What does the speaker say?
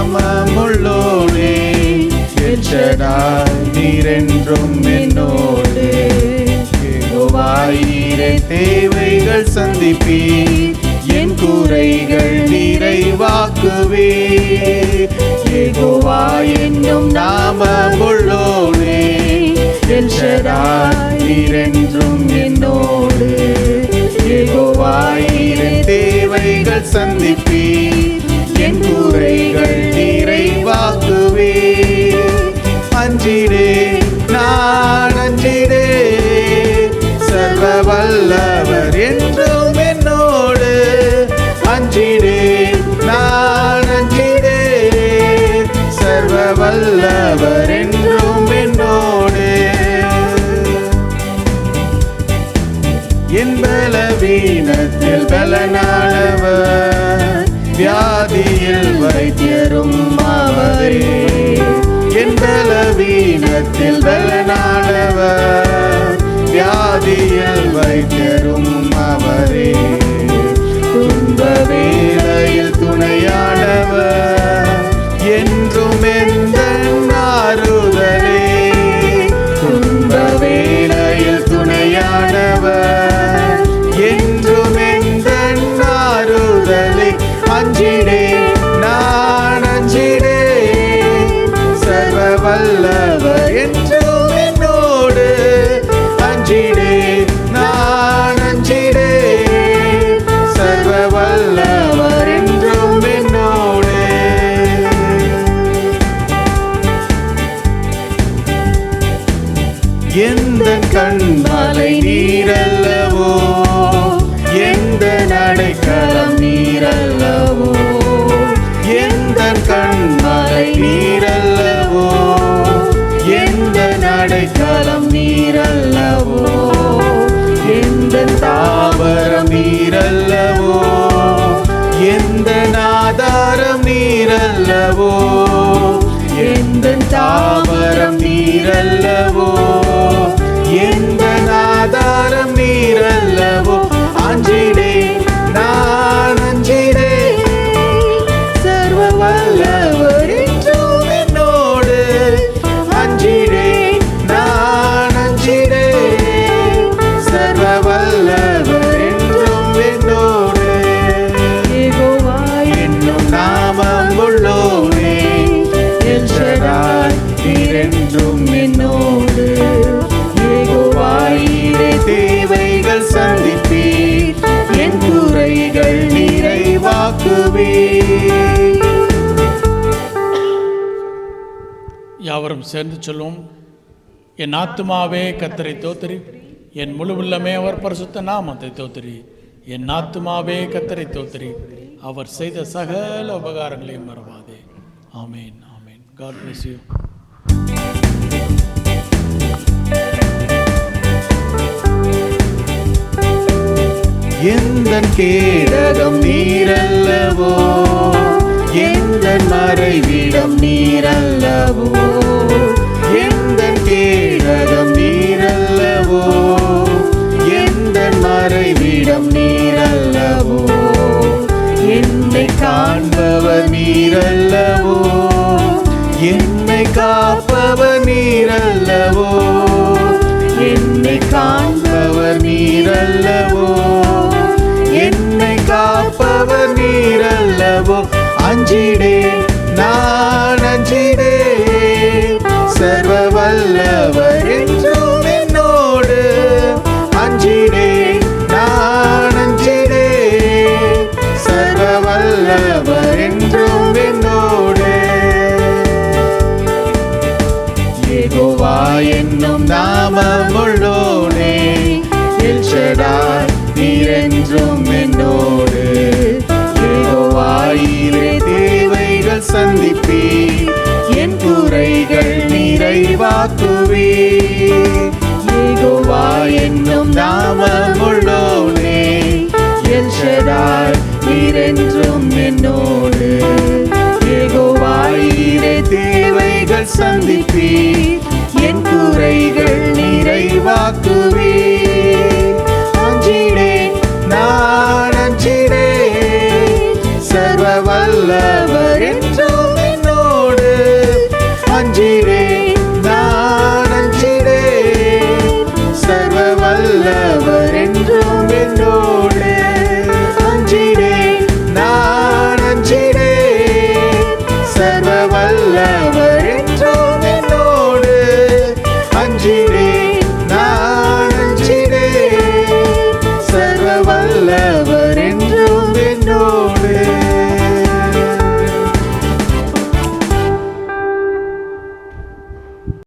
நாமமுள்ளோனே L Shaddai நீரென்றும் என்னோடு. யெகோவா ஈரே தேவைகள் சந்திப்பீர், என் குறைகள் நிறைவாக்குவீர். யெகோவா என்னும் நாமமுள்ளோனே எல் ஷடாய் நீரென்றும் என்னோடு. யெகோவா ஈரே தேவைகள் சந்திப்பீர், என் குறைகள் நிறைவாக்குவீர். அஞ்சிடே நான் அஞ்சிடே, சர்வ வல்லவர் என்றும் என்னோடு. அஞ்சிடே நான் அஞ்சிடே, சர்வ வல்லவர் என்றும் என்னோடு. என் பலவீனத்தில் பலனானவர், வியாதியில் வைத்தியரும் அவரே. என் பலவீனத்தில் பலனானவர், வியாதியில் வைத்தியரும் அவரே. துன்ப வேளையில் துணையானவர், என்றும் எந்தன் ஆறுதலே. துன்ப வேளையில் துணையானவர், என்றும் எந்தன் ஆறுதலே. அஞ்சிடே நான் அஞ்சிடே, சர்வ வல்லவர் என்றும் என்னோடு. அஞ்சிடே நான் அஞ்சிடே, சர்வ வல்லவர் என்றும் என்னோடு. எந்த கண்மலை நீரல்லவோ, எந்த நடைக்கலம் நீரல்லவோ. எந்த கண்மலை நீரல்லவோ, எந்த நடைக்கலம் நீரல்லவோ. எந்த தாவரம் நீரல்லவோ, எந்த ஆதாரம் நீரல்லவோ. எந்த தாவரம் நீரல்லவோ, எந்த ஆதாரம் நீரல்லவோ. அஞ்சிடே நான் அஞ்சிடே, சர்வ வல்லவர் என்றும் என்னோடு. அஞ்சிடே நான் அஞ்சிடே, சர்வ வல்லவர் என்றும் என்னோடு. யெகோவா என்னும் நாமமுள்ளோனே எல் ஷடாய் நீரென்றும் என்னோடு. யெகோவா ஈரே தேவைகள் சந்திப்பீர், என் குறைகள் நிறைவாக்குவீர். யாவரும் சேர்ந்து சொல்லுவோம். என் ஆத்துமாவே கர்த்தரை தோத்திரி, என் முழு உள்ளமே அவர் பரிசுத்த நாமத்தை தோத்திரி. என் ஆத்துமாவே கர்த்தரை தோத்திரி, அவர் செய்த சகல உபகாரங்களையும் மறவாதே. ஆமேன் ஆமேன். God bless you. எந்தன் கேடகம் நீரல்லவோ, எந்தன் மறைவிடம் நீரல்லவோ. எந்தன் கேடகம் நீரல்லவோ, எந்தன் மறைவிடம் நீரல்லவோ. என்னை காண்பவர் நீரல்லவோ, என்னை காப்பவர் நீரல்லவோ. என்னை காண்பவர் நீரல்லவோ, என்னை காப்பவர் நீரல்லவோ. அஞ்சிடே நான் அஞ்சிடே, சர்வ வல்லவர் என்றும் என்னோடு. அஞ்சிடே நான் அஞ்சிடே, சர்வ வல்லவர் என்றும் என்னோடு. யெகோவா என்னும் நாமமுள்ளோனே எல் ஷடாய் நீரென்றும் என்னோடு. யெகோவா ஈரே தேவைகள் சந்திப்பீர், என் குறைகள் நிறைவாக்குவீர். யெகோவா என்னும் நாமமுள்ளோனே எல் ஷடாய் நீரென்றும் என்னோடு. யெகோவா ஈரே தேவைகள் சந்திப்பீர்,